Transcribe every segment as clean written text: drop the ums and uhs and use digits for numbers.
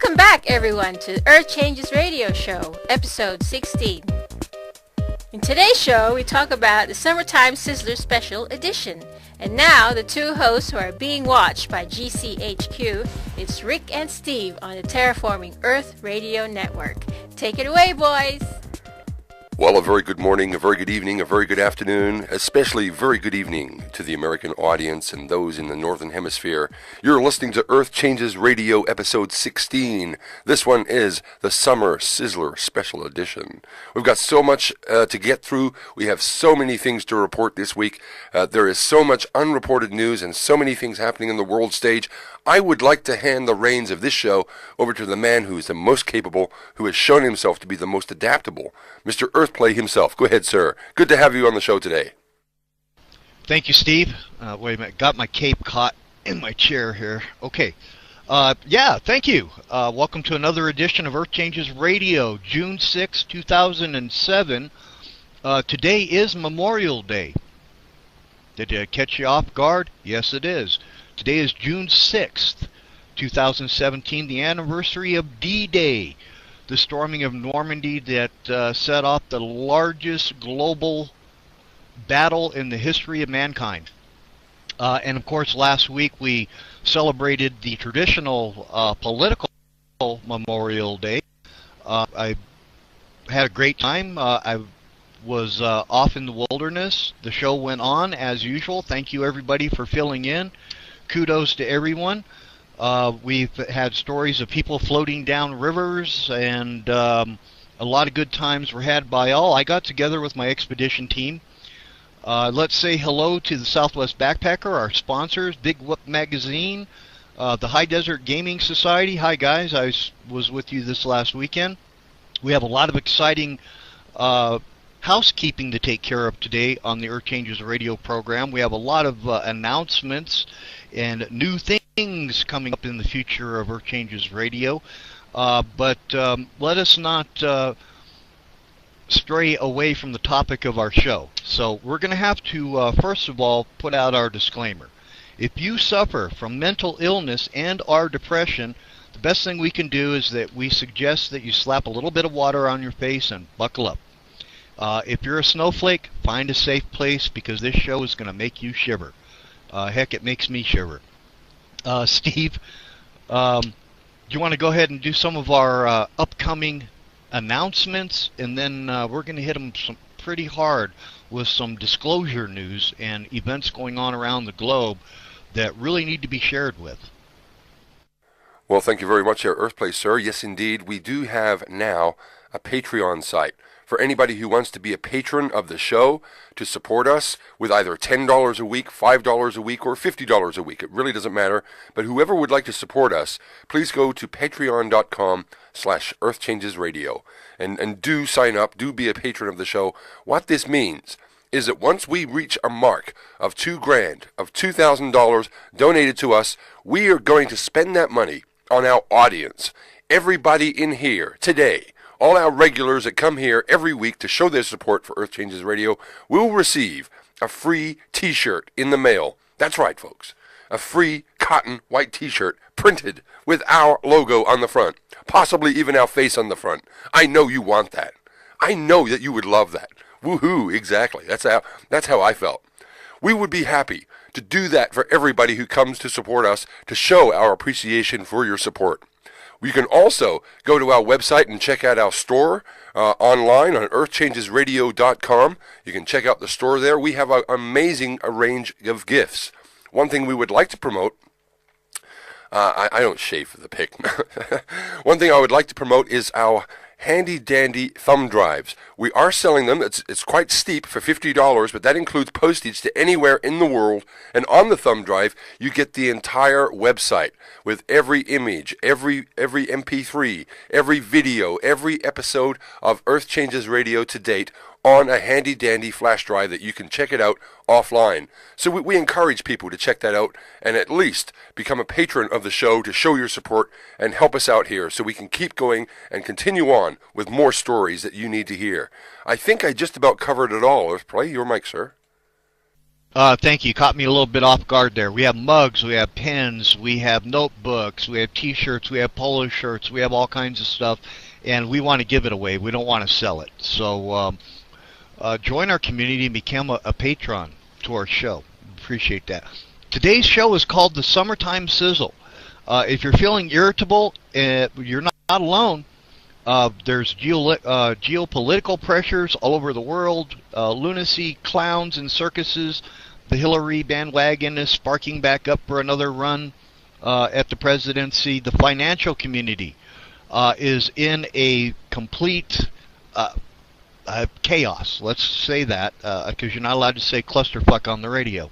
Welcome back, everyone, to Earth Changes Radio Show, episode 16. In today's show, we talk about the Summertime Sizzler Special Edition. And now, the two hosts who are being watched by GCHQ, it's Rick and Steve on the Terraforming Earth Radio Network. Take it away, boys! Well, a very good morning, a very good evening, a very good afternoon, especially very good evening to the American audience and those in the Northern Hemisphere. You're listening to Earth Changes Radio Episode 16. This one is the Summer Sizzler Special Edition. We've got so much to get through. We have so many things to report this week. There is so much unreported news and so many things happening in the world stage. I would like to hand the reins of this show over to the man who is the most capable, who has shown himself to be the most adaptable, Mr. Earthplay himself. Go ahead, sir. Good to have you on the show today. Thank you, Steve. Wait a minute. Got my cape caught in my chair here. Okay. Thank you. Welcome to another edition of Earth Changes Radio, June 6, 2007. Today is Memorial Day. Did it catch you off guard? Yes, it is. Today is June 6th, 2017, the anniversary of D-Day, the storming of Normandy that set off the largest global battle in the history of mankind. And of course, last week we celebrated the traditional political Memorial Day. I had a great time. I was off in the wilderness. The show went on as usual. Thank you, everybody, for filling in. Kudos to everyone. We've had stories of people floating down rivers, and a lot of good times were had by all. I got together with my expedition team. Let's say hello to the Southwest Backpacker, our sponsors, Big Whoop Magazine, the High Desert Gaming Society. Hi, guys. I was with you this last weekend. We have a lot of exciting housekeeping to take care of today on the Earth Changes Radio program. We have a lot of announcements and new things coming up in the future of Earth Changes Radio. But let us not stray away from the topic of our show. So we're going to have to, first of all, put out our disclaimer. If you suffer from mental illness and or depression, the best thing we can do is that we suggest that you slap a little bit of water on your face and buckle up. If you're a snowflake, find a safe place, because this show is going to make you shiver. Heck, it makes me shiver. Steve, do you want to go ahead and do some of our upcoming announcements? And then we're going to hit them pretty hard with some disclosure news and events going on around the globe that really need to be shared with. Well, thank you very much, Earthplay, sir. Yes, indeed. We do have now a Patreon site for anybody who wants to be a patron of the show, to support us with either $10 a week, $5 a week, or $50 a week. It really doesn't matter. But whoever would like to support us, please go to patreon.com/EarthChangesRadio and do sign up, do be a patron of the show. What this means is that once we reach a mark of $2,000, of $2,000 donated to us, we are going to spend that money on our audience. Everybody in here today, all our regulars that come here every week to show their support for Earth Changes Radio, will receive a free t-shirt in the mail. That's right, folks. A free cotton white t-shirt printed with our logo on the front. Possibly even our face on the front. I know you want that. I know that you would love that. Woohoo, exactly. That's how I felt. We would be happy to do that for everybody who comes to support us, to show our appreciation for your support. You can also go to our website and check out our store online on earthchangesradio.com. You can check out the store there. We have an amazing range of gifts. One thing we would like to promote, I don't shave for the pic. One thing I would like to promote is our handy-dandy thumb drives. We are selling them. It's quite steep for $50, but that includes postage to anywhere in the world. And on the thumb drive, you get the entire website with every image, every MP3, every video, every episode of Earth Changes Radio to date on a handy-dandy flash drive that you can check it out offline. So we encourage people to check that out and at least become a patron of the show to show your support and help us out here so we can keep going and continue on with more stories that you need to hear. I think I just about covered it all. Let's play your mic, sir. Thank you. Caught me a little bit off guard there. We have mugs, we have pens, we have notebooks, we have T-shirts, we have polo shirts, we have all kinds of stuff, and we want to give it away. We don't want to sell it. So join our community and become a patron to our show. Appreciate that. Today's show is called the Summertime Sizzle. If you're feeling irritable, you're not alone. There's geopolitical pressures all over the world, lunacy, clowns, and circuses. The Hillary bandwagon is sparking back up for another run at the presidency. The financial community is in a complete chaos. Let's say that, because you're not allowed to say clusterfuck on the radio.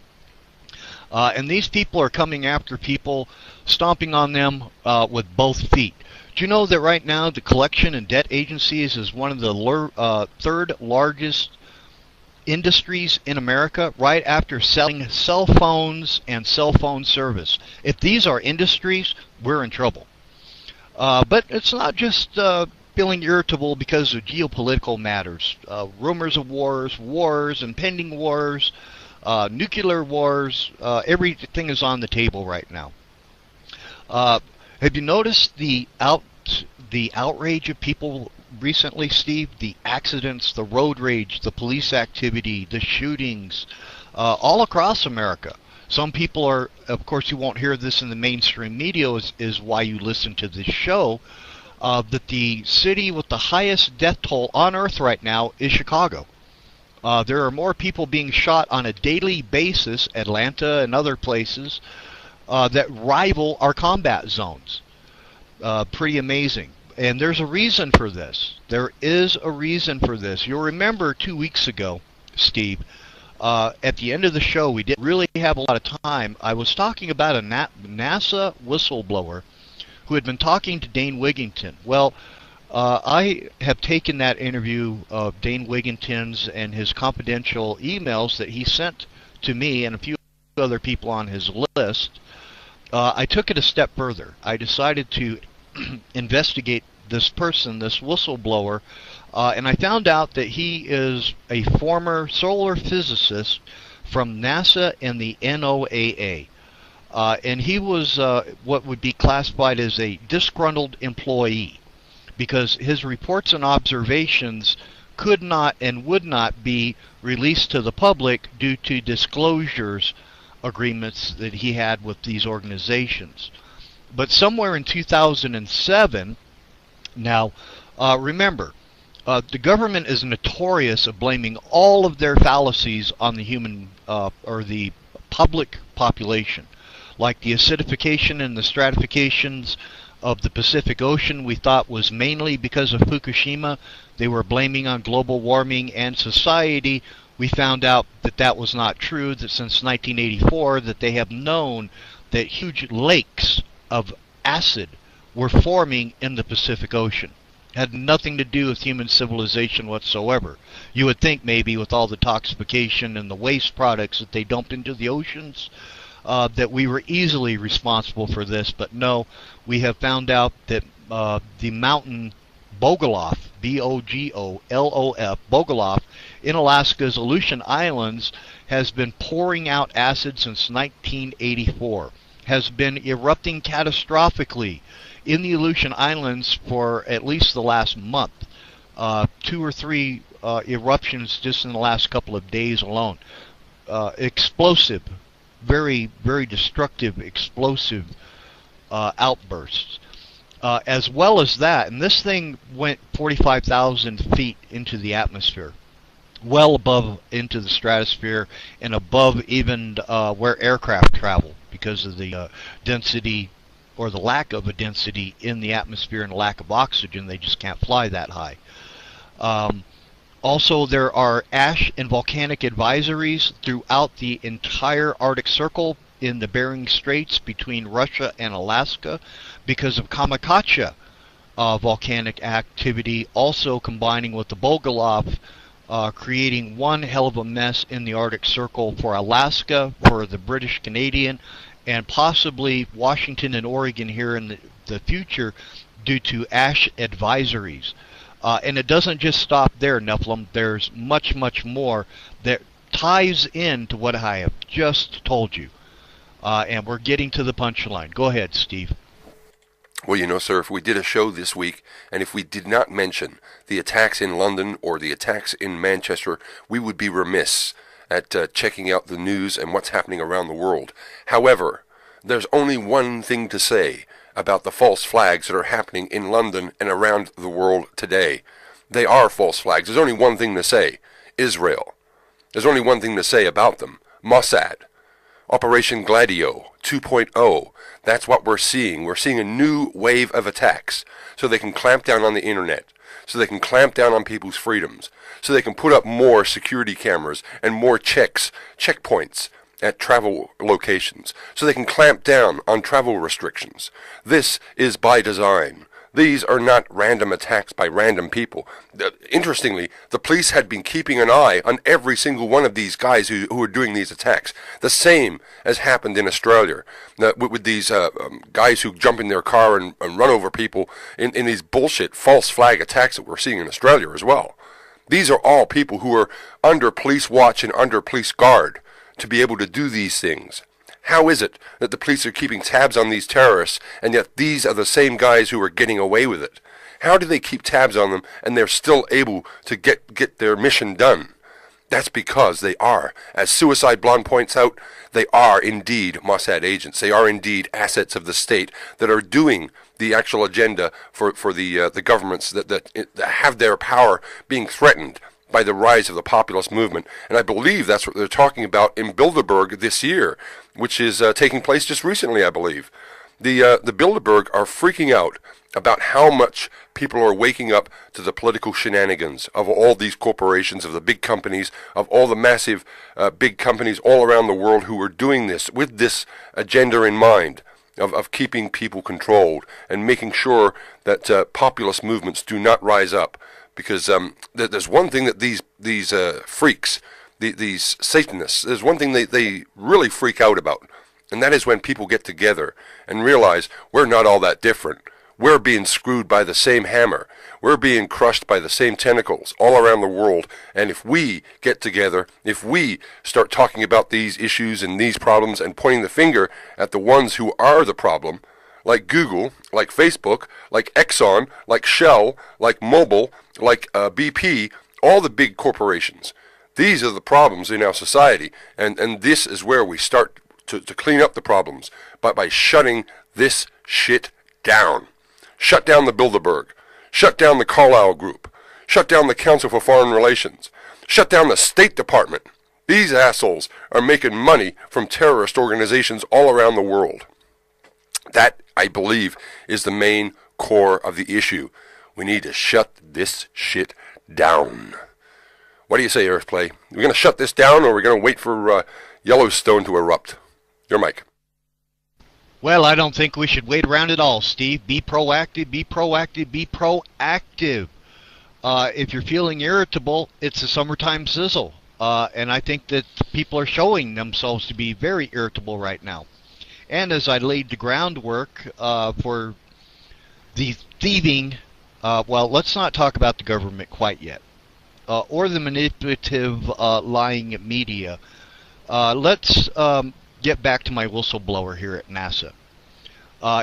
And these people are coming after people, stomping on them with both feet. Do you know that right now the collection and debt agencies is one of the third largest industries in America, right after selling cell phones and cell phone service? If these are industries, we're in trouble. But it's not just feeling irritable because of geopolitical matters. Rumors of wars, impending wars, nuclear wars, everything is on the table right now. Have you noticed the outrage of people recently, Steve? The accidents, the road rage, the police activity, the shootings, all across America. Some people are, of course, you won't hear this in the mainstream media, is why you listen to this show, that the city with the highest death toll on earth right now is Chicago. There are more people being shot on a daily basis, Atlanta and other places, that rival our combat zones. Pretty amazing. And there's a reason for this. There is a reason for this. You'll remember 2 weeks ago, Steve, at the end of the show, we didn't really have a lot of time. I was talking about a NASA whistleblower who had been talking to Dane Wigington. Well, I have taken that interview of Dane Wigington's and his confidential emails that he sent to me and a few other people on his list. I took it a step further. I decided to investigate this person, this whistleblower, and I found out that he is a former solar physicist from NASA and the NOAA. And he was what would be classified as a disgruntled employee, because his reports and observations could not and would not be released to the public due to disclosures agreements that he had with these organizations. But somewhere in 2007, now remember, the government is notorious of blaming all of their fallacies on the human or the public population, like the acidification and the stratifications of the Pacific Ocean we thought was mainly because of Fukushima. They were blaming on global warming and society. We found out that that was not true, that since 1984 that they have known that huge lakes of acid were forming in the Pacific Ocean. Had nothing to do with human civilization whatsoever. You would think maybe with all the toxification and the waste products that they dumped into the oceans, that we were easily responsible for this, but no, we have found out that the mountain Bogolof, B-O-G-O-L-O-F, Bogolof, in Alaska's Aleutian Islands, has been pouring out acid since 1984, has been erupting catastrophically in the Aleutian Islands for at least the last month. 2 or 3 eruptions just in the last couple of days alone. Explosive, very, very destructive, explosive outbursts. As well as that, and this thing went 45,000 feet into the atmosphere, well above into the stratosphere and above even where aircraft travel, because of the density or the lack of a density in the atmosphere and lack of oxygen. They just can't fly that high. Also, there are ash and volcanic advisories throughout the entire Arctic Circle in the Bering Straits between Russia and Alaska because of Kamakacha volcanic activity, also combining with the Bogolof, creating one hell of a mess in the Arctic Circle for Alaska, for the British Canadian, and possibly Washington and Oregon here in the future due to ash advisories. And it doesn't just stop there, Nephilim. There's much, much more that ties into what I have just told you. And we're getting to the punchline. Go ahead, Steve. Well, you know, sir, if we did a show this week, and if we did not mention the attacks in London or the attacks in Manchester, we would be remiss at checking out the news and what's happening around the world. However, there's only one thing to say about the false flags that are happening in London and around the world today. They are false flags. There's only one thing to say. Israel. There's only one thing to say about them. Mossad. Operation Gladio 2.0. That's what we're seeing. We're seeing a new wave of attacks so they can clamp down on the internet, so they can clamp down on people's freedoms, so they can put up more security cameras and more checkpoints at travel locations, so they can clamp down on travel restrictions. This is by design. These are not random attacks by random people. Interestingly, the police had been keeping an eye on every single one of these guys who are doing these attacks. The same as happened in Australia with these guys who jump in their car and run over people in these bullshit false flag attacks that we're seeing in Australia as well. These are all people who are under police watch and under police guard to be able to do these things. How is it that the police are keeping tabs on these terrorists, and yet these are the same guys who are getting away with it? How do they keep tabs on them, and they're still able to get their mission done? That's because they are, as Suicide Blonde points out, they are indeed Mossad agents. They are indeed assets of the state that are doing the actual agenda for the governments that have their power being threatened by the rise of the populist movement. And I believe that's what they're talking about in Bilderberg this year, which is taking place just recently, I believe. The Bilderberg are freaking out about how much people are waking up to the political shenanigans of all these corporations, of the big companies, of all the massive big companies all around the world who are doing this with this agenda in mind of keeping people controlled and making sure that populist movements do not rise up. Because there's one thing that these freaks, these Satanists, there's one thing they really freak out about, and that is when people get together and realize we're not all that different. We're being screwed by the same hammer. We're being crushed by the same tentacles all around the world. And if we get together, if we start talking about these issues and these problems and pointing the finger at the ones who are the problem, like Google, like Facebook, like Exxon, like Shell, like Mobil, like BP, all the big corporations. These are the problems in our society, and this is where we start to clean up the problems, by shutting this shit down. Shut down the Bilderberg. Shut down the Carlyle Group. Shut down the Council for Foreign Relations. Shut down the State Department. These assholes are making money from terrorist organizations all around the world. That, I believe, is the main core of the issue. We need to shut this shit down. What do you say, Earthplay? We're going to shut this down, or are we going to wait for Yellowstone to erupt? Your mic. Well, I don't think we should wait around at all, Steve. Be proactive, be proactive, be proactive. If you're feeling irritable, it's a summertime sizzle. And I think that people are showing themselves to be very irritable right now. And as I laid the groundwork for the thieving, well, let's not talk about the government quite yet, or the manipulative lying media. Let's get back to my whistleblower here at NASA.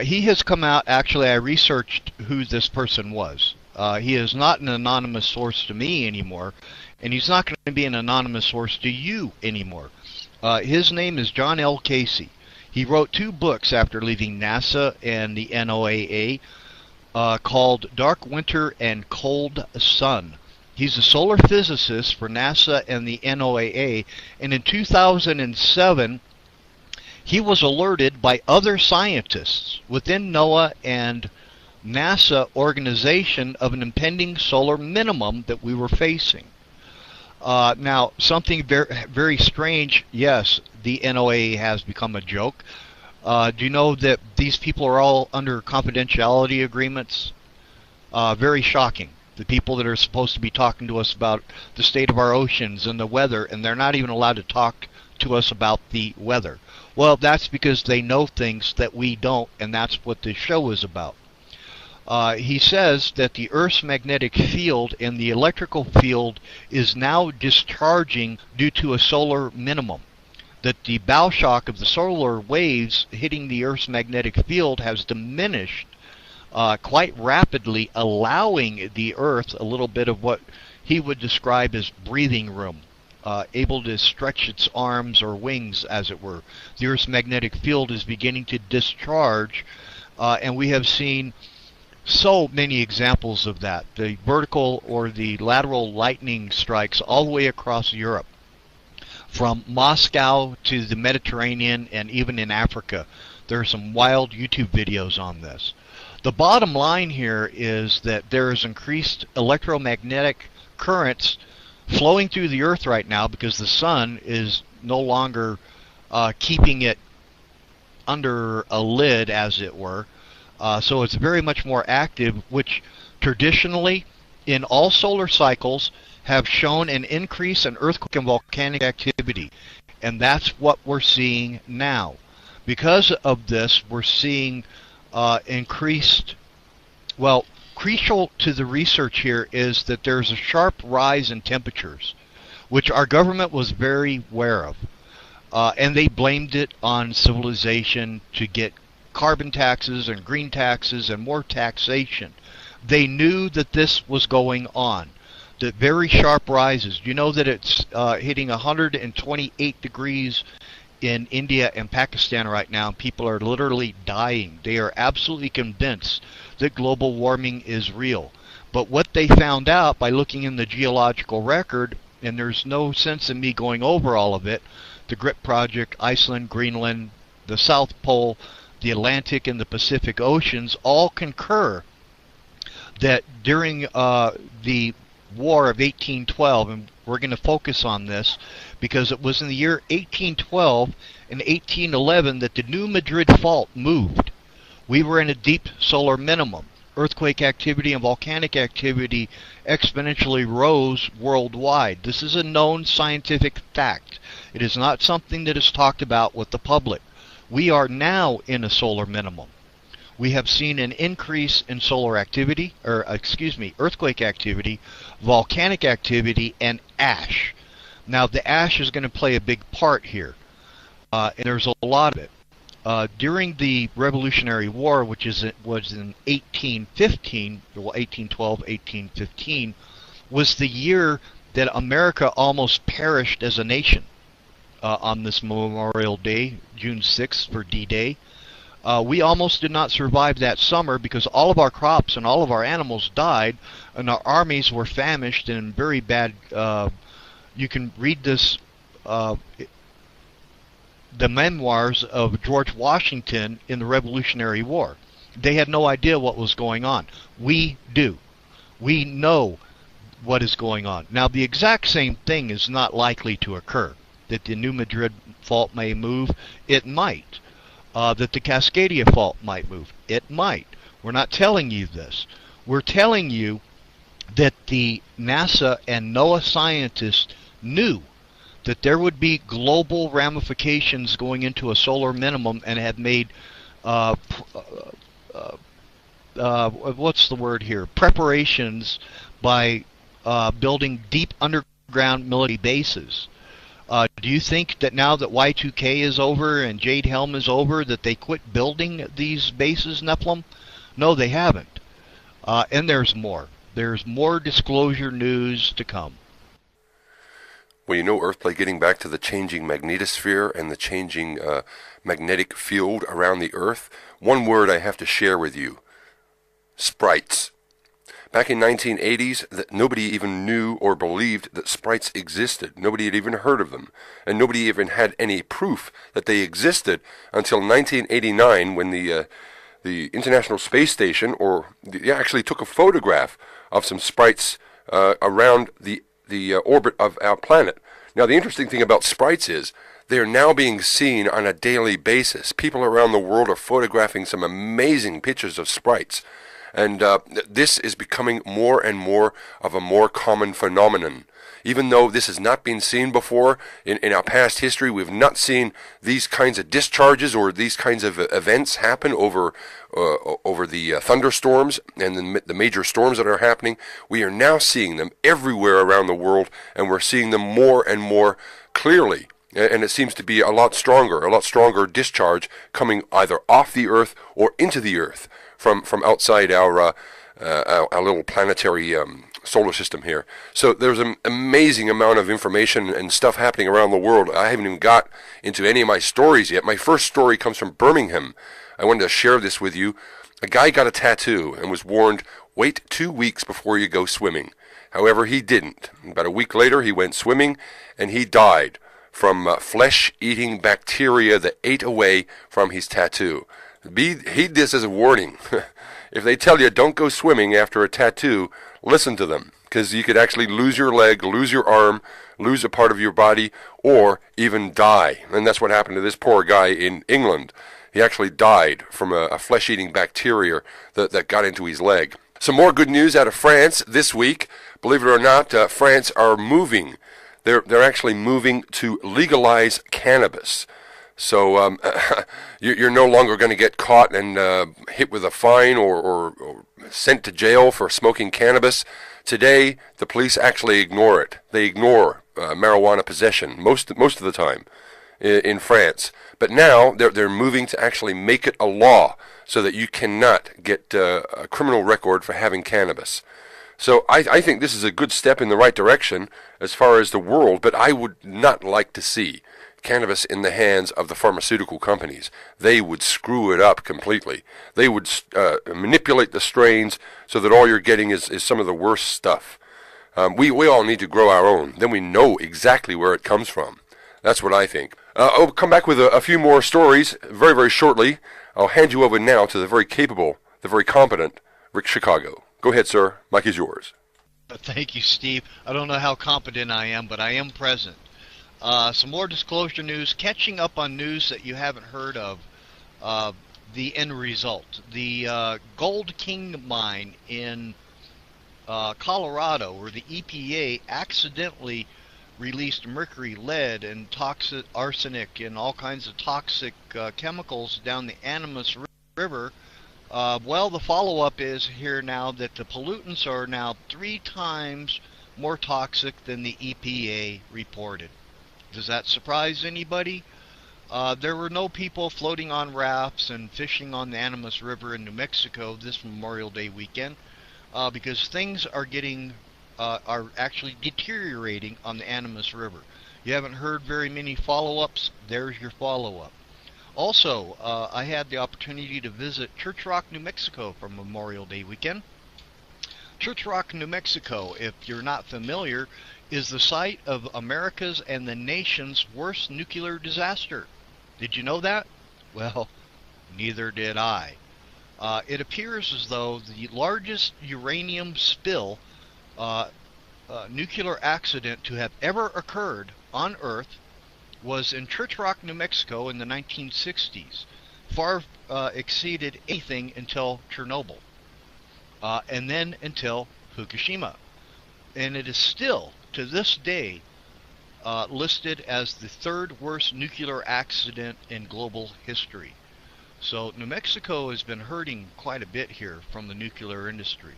He has come out, actually I researched who this person was. He is not an anonymous source to me anymore, and he's not going to be an anonymous source to you anymore. His name is John L. Casey. He wrote 2 books after leaving NASA and the NOAA called Dark Winter and Cold Sun. He's a solar physicist for NASA and the NOAA, and in 2007 he was alerted by other scientists within NOAA and NASA organization of an impending solar minimum that we were facing. Now, something very, very strange. Yes, the NOAA has become a joke. Do you know that these people are all under confidentiality agreements? Very shocking. The people that are supposed to be talking to us about the state of our oceans and the weather, and they're not even allowed to talk to us about the weather. Well, that's because they know things that we don't, and that's what this show is about. He says that the Earth's magnetic field and the electrical field is now discharging due to a solar minimum. That the bow shock of the solar waves hitting the Earth's magnetic field has diminished quite rapidly, allowing the Earth a little bit of what he would describe as breathing room, able to stretch its arms or wings, as it were. The Earth's magnetic field is beginning to discharge, and we have seen so many examples of that. The vertical or the lateral lightning strikes all the way across Europe, from Moscow to the Mediterranean and even in Africa. There are some wild YouTube videos on this. The bottom line here is that there is increased electromagnetic currents flowing through the Earth right now because the sun is no longer keeping it under a lid, as it were. So it's very much more active, which traditionally in all solar cycles have shown an increase in earthquake and volcanic activity. And that's what we're seeing now. Because of this, we're seeing increased, well, crucial to the research here is that there's a sharp rise in temperatures, which our government was very aware of. And they blamed it on civilization to get carbon taxes and green taxes and more taxation. They knew that this was going on. The very sharp rises. You know that it's hitting 128 degrees in India and Pakistan right now. People are literally dying. They are absolutely convinced that global warming is real. But what they found out by looking in the geological record, and there's no sense in me going over all of it, the GRIP project, Iceland, Greenland, the South Pole, the Atlantic and the Pacific Oceans all concur that during the War of 1812, and we're going to focus on this because it was in the year 1812 and 1811 that the New Madrid Fault moved. We were in a deep solar minimum. Earthquake activity and volcanic activity exponentially rose worldwide. This is a known scientific fact. It is not something that is talked about with the public. We are now in a solar minimum. We have seen an increase in solar activity, or earthquake activity, volcanic activity, and ash. Now, the ash is going to play a big part here, and there's a lot of it. During the Revolutionary War, which was in 1815, well, 1812, 1815, was the year that America almost perished as a nation. On this Memorial Day, June 6th for D-Day. We almost did not survive that summer because all of our crops and all of our animals died, and our armies were famished and in very bad... you can read this, the memoirs of George Washington in the Revolutionary War. They had no idea what was going on. We do. We know what is going on. Now, the exact same thing is not likely to occur. That the New Madrid Fault may move, it might. That the Cascadia Fault might move, it might. We're not telling you this. We're telling you that the NASA and NOAA scientists knew that there would be global ramifications going into a solar minimum and had made, what's the word here, preparations by building deep underground military bases. Do you think that now that Y2K is over and Jade Helm is over that they quit building these bases, Nephilim? No, they haven't. And there's more. There's more disclosure news to come. Well, you know, Earthplay, getting back to the changing magnetosphere and the changing magnetic field around the Earth, one word I have to share with you. Sprites. Back in 1980s, that nobody even knew or believed that sprites existed. Nobody had even heard of them. And nobody even had any proof that they existed until 1989 when the International Space Station actually took a photograph of some sprites around the orbit of our planet. Now, the interesting thing about sprites is they are now being seen on a daily basis. People around the world are photographing some amazing pictures of sprites. And this is becoming more and more of a more common phenomenon. even though this has not been seen before in our past history. We've not seen these kinds of discharges or these kinds of events happen over the thunderstorms and the major storms that are happening. We are now seeing them everywhere around the world, and we're seeing them more and more clearly. And it seems to be a lot stronger discharge coming either off the Earth or into the Earth from outside our little planetary solar system here. So there's an amazing amount of information and stuff happening around the world. I haven't even got into any of my stories yet. My first story comes from Birmingham. I wanted to share this with you. A guy got a tattoo and was warned, wait 2 weeks before you go swimming. However, he didn't. About a week later, he went swimming and he died from flesh-eating bacteria that ate away from his tattoo. Heed this as a warning. If they tell you don't go swimming after a tattoo, listen to them, because you could actually lose your leg, lose your arm, lose a part of your body, or even die. And that's what happened to this poor guy in England. He actually died from a flesh-eating bacteria that got into his leg. Some more good news out of France this week. Believe it or not, France are moving. They're actually moving to legalize cannabis. So you're no longer going to get caught and hit with a fine or sent to jail for smoking cannabis. Today, the police actually ignore it. They ignore marijuana possession most of the time in France. But now they're moving to actually make it a law so that you cannot get a criminal record for having cannabis. So I think this is a good step in the right direction as far as the world, but I would not like to see cannabis in the hands of the pharmaceutical companies. They would screw it up completely. They would manipulate the strains so that all you're getting is some of the worst stuff. We all need to grow our own. Then we know exactly where it comes from. That's what I think. I'll come back with a few more stories very, very shortly. I'll hand you over now to the very capable, the very competent Rick Chicago. Go ahead, sir. Mike is yours. Thank you, Steve. I don't know how competent I am, but I am present. Some more disclosure news, catching up on news that you haven't heard of. The end result. The Gold King mine in Colorado, where the EPA accidentally released mercury, lead, and toxic arsenic and all kinds of toxic chemicals down the Animas River. Well, the follow-up is here now that the pollutants are now 3 times more toxic than the EPA reported. Does that surprise anybody? There were no people floating on rafts and fishing on the Animas River in New Mexico this Memorial Day weekend because things are actually deteriorating on the Animas River. You haven't heard very many follow-ups. There's your follow-up. Also, I had the opportunity to visit Church Rock, New Mexico for Memorial Day weekend. Church Rock, New Mexico, if you're not familiar, is the site of America's and the nation's worst nuclear disaster. Did you know that? Well, neither did I. It appears as though the largest uranium spill, nuclear accident to have ever occurred on Earth was in Church Rock, New Mexico in the 1960s. Far exceeded anything until Chernobyl, and then until Fukushima. And it is still, to this day, listed as the 3rd worst nuclear accident in global history. So New Mexico has been hurting quite a bit here from the nuclear industry.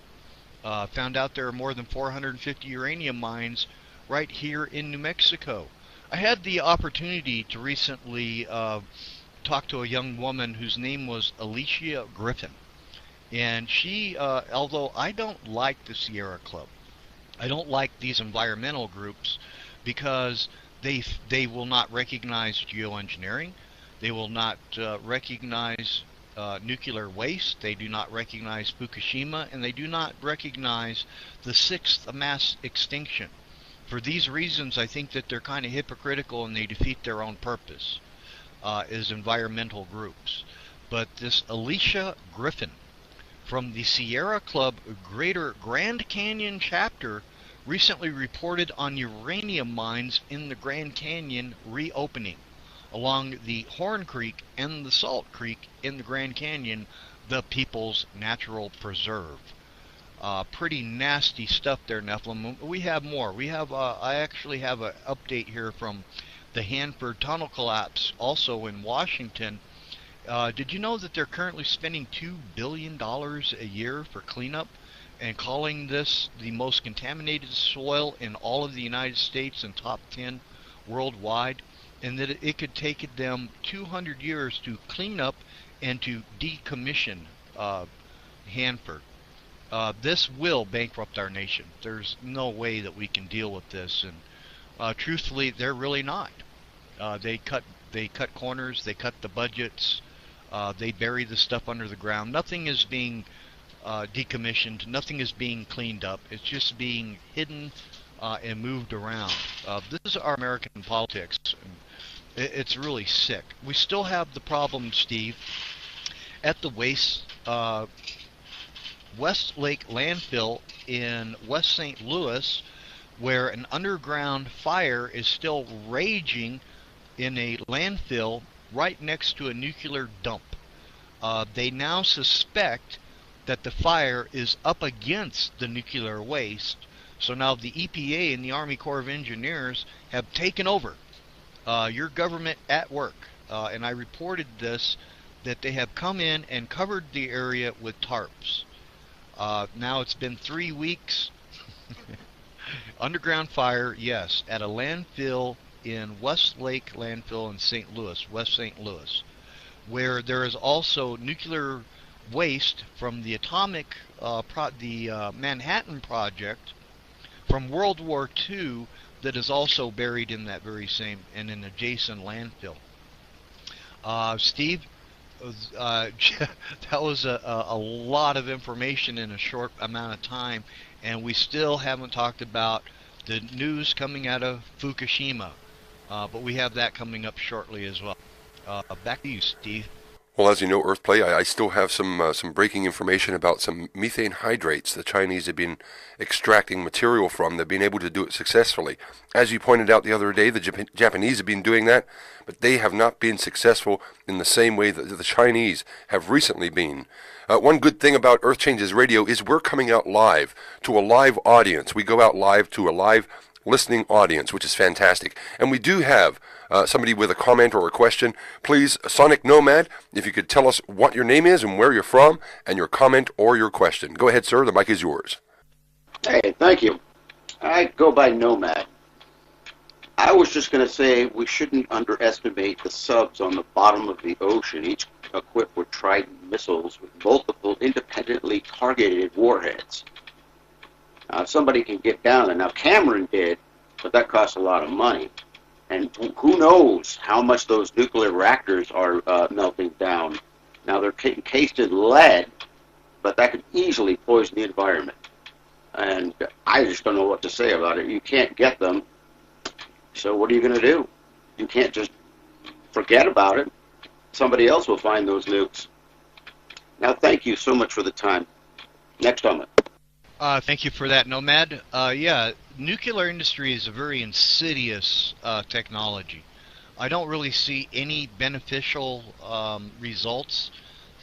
Found out there are more than 450 uranium mines right here in New Mexico. I had the opportunity to recently talk to a young woman whose name was Alicia Griffin. And she, although I don't like the Sierra Club, I don't like these environmental groups because they will not recognize geoengineering. They will not recognize nuclear waste. They do not recognize Fukushima, and they do not recognize the 6th mass extinction. For these reasons, I think that they're kind of hypocritical and they defeat their own purpose as environmental groups. But this Alicia Griffin from the Sierra Club Greater Grand Canyon chapter recently reported on uranium mines in the Grand Canyon reopening along the Horn Creek and the Salt Creek in the Grand Canyon, the People's Natural Preserve. Pretty nasty stuff there, Nephilim. We have more. I actually have an update here from the Hanford tunnel collapse, also in Washington. Did you know that they're currently spending $2 billion a year for cleanup and calling this the most contaminated soil in all of the United States and top 10 worldwide, and that it could take them 200 years to clean up and to decommission Hanford? This will bankrupt our nation. There's no way that we can deal with this, and truthfully, they're really not. They cut corners, they cut the budgets, they bury the stuff under the ground. Nothing is being decommissioned, nothing is being cleaned up. It's just being hidden and moved around. This is our American politics. It's really sick. We still have the problem, Steve, at the Westlake landfill in West St. Louis, where an underground fire is still raging in a landfill right next to a nuclear dump. They now suspect that the fire is up against the nuclear waste, so now the EPA and the Army Corps of Engineers have taken over your government at work, and I reported this, that they have come in and covered the area with tarps. Now it's been 3 weeks. Underground fire, yes, at a landfill in Westlake landfill in St. Louis, West St. Louis, where there is also nuclear waste from the Manhattan Project from World War II that is also buried in that very same and an adjacent landfill. Steve, that was a lot of information in a short amount of time, and we still haven't talked about the news coming out of Fukushima, but we have that coming up shortly as well. Back to you, Steve. Well, as you know, Earthplay, I still have some breaking information about some methane hydrates the Chinese have been extracting material from. They've been able to do it successfully. As you pointed out the other day, the Japanese have been doing that, but they have not been successful in the same way that the Chinese have recently been. One good thing about Earth Changes Radio is we're coming out live to a live audience. We go out live to a live listening audience, which is fantastic. And we do have somebody with a comment or a question. Please, Sonic Nomad, if you could tell us what your name is and where you're from and your comment or your question. Go ahead, sir. The mic is yours. Hey, thank you. I go by Nomad. I was just going to say we shouldn't underestimate the subs on the bottom of the ocean, each equipped with Trident missiles with multiple independently targeted warheads. Somebody can get down there. Now, Cameron did, but that costs a lot of money. And who knows how much those nuclear reactors are melting down. Now, they're encased in lead, but that could easily poison the environment. And I just don't know what to say about it. You can't get them, so what are you going to do? You can't just forget about it. Somebody else will find those nukes. Now, thank you so much for the time. Next comment. Thank you for that, Nomad. Yeah, nuclear industry is a very insidious technology. I don't really see any beneficial results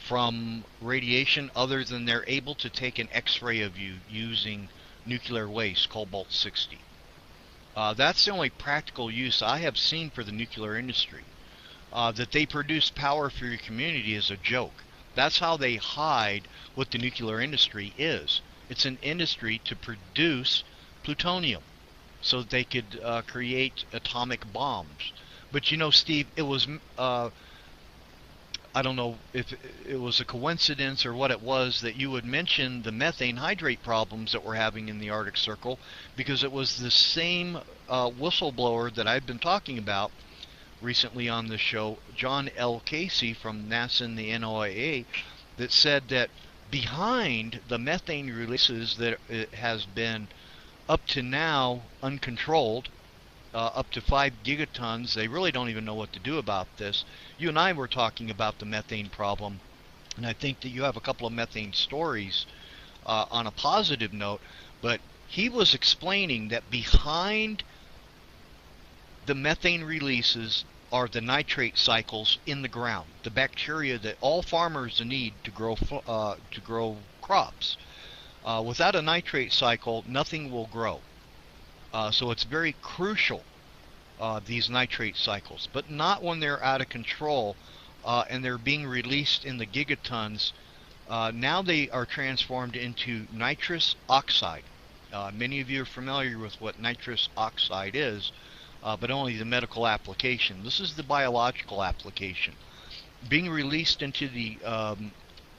from radiation other than they're able to take an X-ray of you using nuclear waste, cobalt-60. That's the only practical use I have seen for the nuclear industry. That they produce power for your community is a joke. That's how they hide what the nuclear industry is. It's an industry to produce plutonium so that they could create atomic bombs. But you know, Steve, it was, I don't know if it was a coincidence or what it was that you would mention the methane hydrate problems that we're having in the Arctic Circle, because it was the same whistleblower that I've been talking about recently on the show, John L. Casey from NASA and the NOAA, that said that behind the methane releases that it has been up to now uncontrolled, up to 5 gigatons. They really don't even know what to do about this. You and I were talking about the methane problem, and I think that you have a couple of methane stories on a positive note, but he was explaining that behind the methane releases are the nitrate cycles in the ground, the bacteria that all farmers need to grow crops. Without a nitrate cycle, nothing will grow. So it's very crucial, these nitrate cycles, but not when they're out of control and they're being released in the gigatons. Now they are transformed into nitrous oxide. Many of you are familiar with what nitrous oxide is, but only the medical application. This is the biological application, being released into the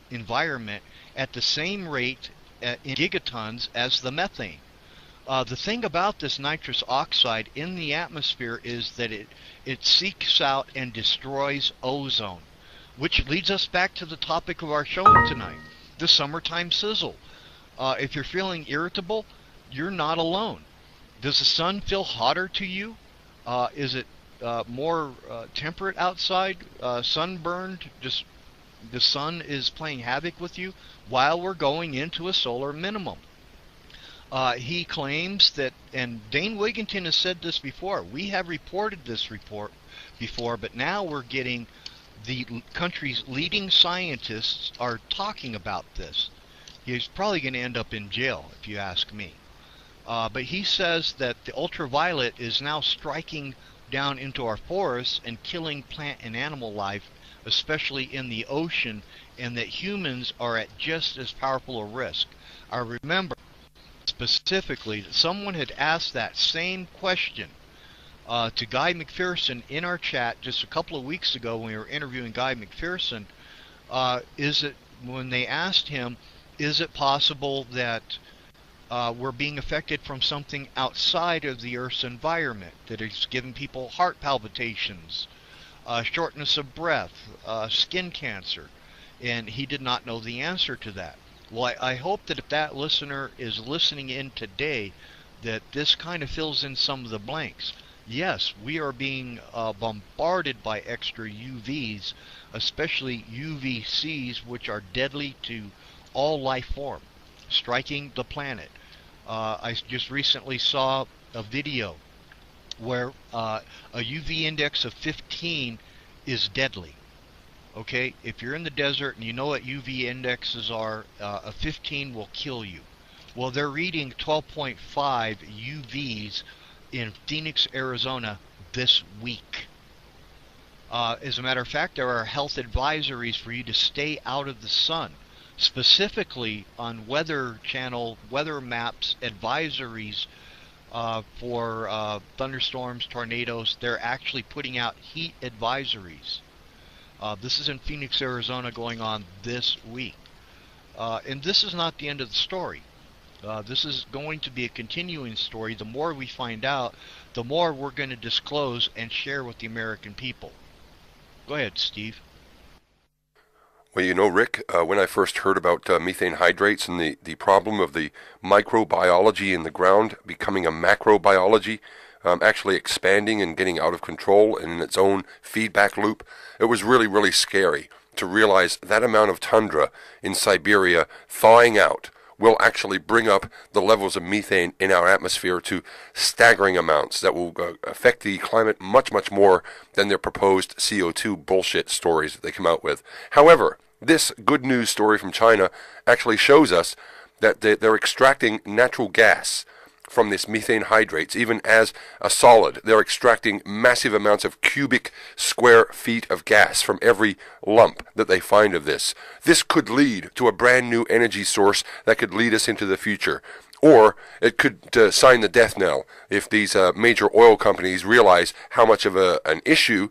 environment at the same rate in gigatons as the methane. The thing about this nitrous oxide in the atmosphere is that it seeks out and destroys ozone, which leads us back to the topic of our show tonight, the summertime sizzle. If you're feeling irritable, you're not alone. Does the sun feel hotter to you? Is it more temperate outside, sunburned? Just the sun is playing havoc with you while we're going into a solar minimum. He claims that, and Dane Wigington has said this before, we have reported this report before, but now we're getting the country's leading scientists are talking about this. He's probably going to end up in jail, if you ask me. But he says that the ultraviolet is now striking down into our forests and killing plant and animal life, especially in the ocean, and that humans are at just as powerful a risk. I remember specifically that someone had asked that same question to Guy McPherson in our chat just a couple of weeks ago when we were interviewing Guy McPherson. When they asked him, is it possible that we're being affected from something outside of the Earth's environment that is giving people heart palpitations, shortness of breath, skin cancer? And he did not know the answer to that. Well, I hope that if that listener is listening in today, that this kind of fills in some of the blanks. Yes, we are being bombarded by extra UVs, especially UVCs, which are deadly to all life form, striking the planet. I just recently saw a video where a UV index of 15 is deadly. Okay, if you're in the desert and you know what UV indexes are, a 15 will kill you. Well, they're reading 12.5 UVs in Phoenix, Arizona this week. As a matter of fact, there are health advisories for you to stay out of the sun. Specifically on Weather Channel, weather maps, advisories for thunderstorms, tornadoes. They're actually putting out heat advisories. This is in Phoenix, Arizona, going on this week. And this is not the end of the story. This is going to be a continuing story. The more we find out, the more we're going to disclose and share with the American people. Go ahead, Steve. Well, you know, Rick, when I first heard about methane hydrates and the problem of the microbiology in the ground becoming a macrobiology, actually expanding and getting out of control and in its own feedback loop, it was really, really scary to realize that amount of tundra in Siberia thawing out will actually bring up the levels of methane in our atmosphere to staggering amounts that will affect the climate much, much more than their proposed CO2 bullshit stories that they come out with. However, this good news story from China actually shows us that they're extracting natural gas from this methane hydrates, even as a solid. They're extracting massive amounts of cubic square feet of gas from every lump that they find of this. This could lead to a brand new energy source that could lead us into the future. Or it could sign the death knell if these major oil companies realize how much of an issue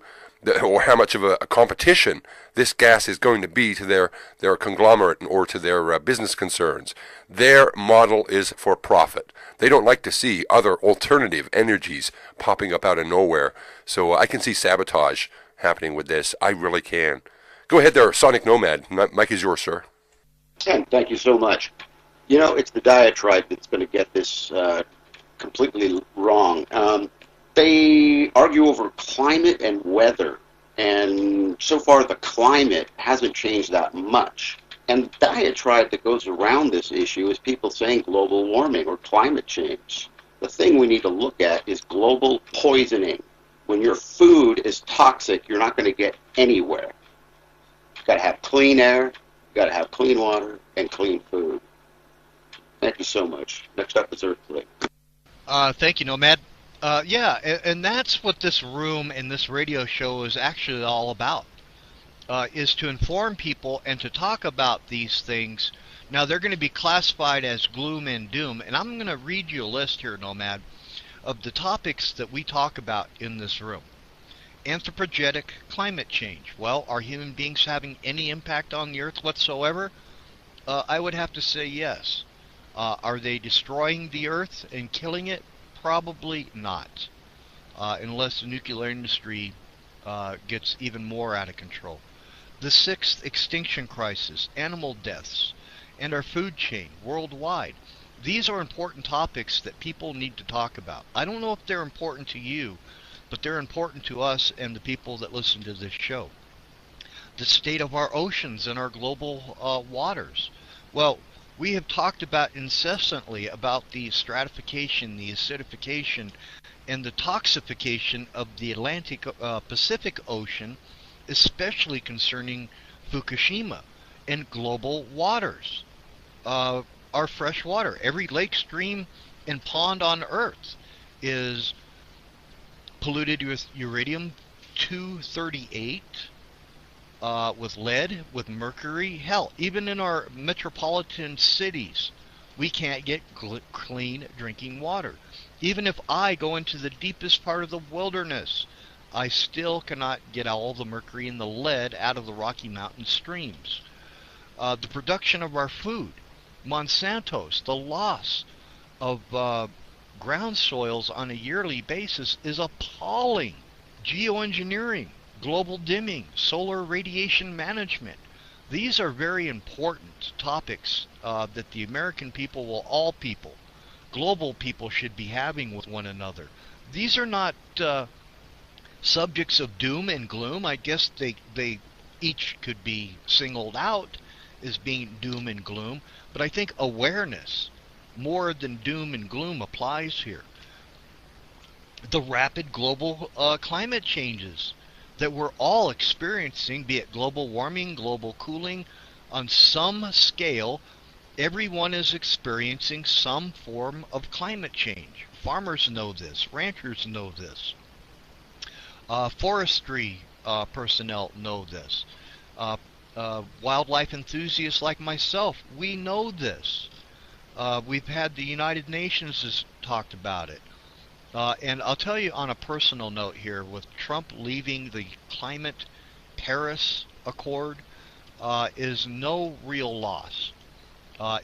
or how much of a competition this gas is going to be to their conglomerate or to their business concerns. Their model is for profit. They don't like to see other alternative energies popping up out of nowhere. So I can see sabotage happening with this. I really can. Go ahead there, Sonic Nomad. Mike is yours, sir. Ken, thank you so much. You know, it's the diatribe that's going to get this completely wrong. They argue over climate and weather, and so far the climate hasn't changed that much. And the diatribe that goes around this issue is people saying global warming or climate change. The thing we need to look at is global poisoning. When your food is toxic, you're not going to get anywhere. You've got to have clean air, you've got to have clean water, and clean food. Thank you so much. Next up is Earthquake. Thank you, Nomad. Yeah, and that's what this room and this radio show is actually all about, is to inform people and to talk about these things. Now, they're going to be classified as gloom and doom, and I'm going to read you a list here, Nomad, of the topics that we talk about in this room. Anthropogenic climate change. Well, are human beings having any impact on the Earth whatsoever? I would have to say yes. Are they destroying the Earth and killing it? Probably not, unless the nuclear industry gets even more out of control. The sixth extinction crisis, animal deaths, and our food chain worldwide. These are important topics that people need to talk about. I don't know if they're important to you, but they're important to us and the people that listen to this show. The state of our oceans and our global waters. Well, we have talked about incessantly about the stratification, the acidification, and the toxification of the Atlantic Pacific Ocean, especially concerning Fukushima and global waters. Our fresh water, every lake, stream, and pond on Earth is polluted with uranium-238, with lead, with mercury. Hell, even in our metropolitan cities, we can't get clean drinking water. Even if I go into the deepest part of the wilderness, I still cannot get all the mercury and the lead out of the Rocky Mountain streams. The production of our food, Monsanto's, the loss of ground soils on a yearly basis is appalling. Geoengineering, global dimming, solar radiation management. These are very important topics that the American people, well, all people, global people should be having with one another. These are not subjects of doom and gloom. I guess they each could be singled out as being doom and gloom, but I think awareness more than doom and gloom applies here. The rapid global climate changes that we're all experiencing, be it global warming, global cooling, on some scale, everyone is experiencing some form of climate change. Farmers know this, ranchers know this, forestry personnel know this, wildlife enthusiasts like myself, we know this. We've had the United Nations has talked about it. And I'll tell you on a personal note here, with Trump leaving the climate Paris Accord is no real loss.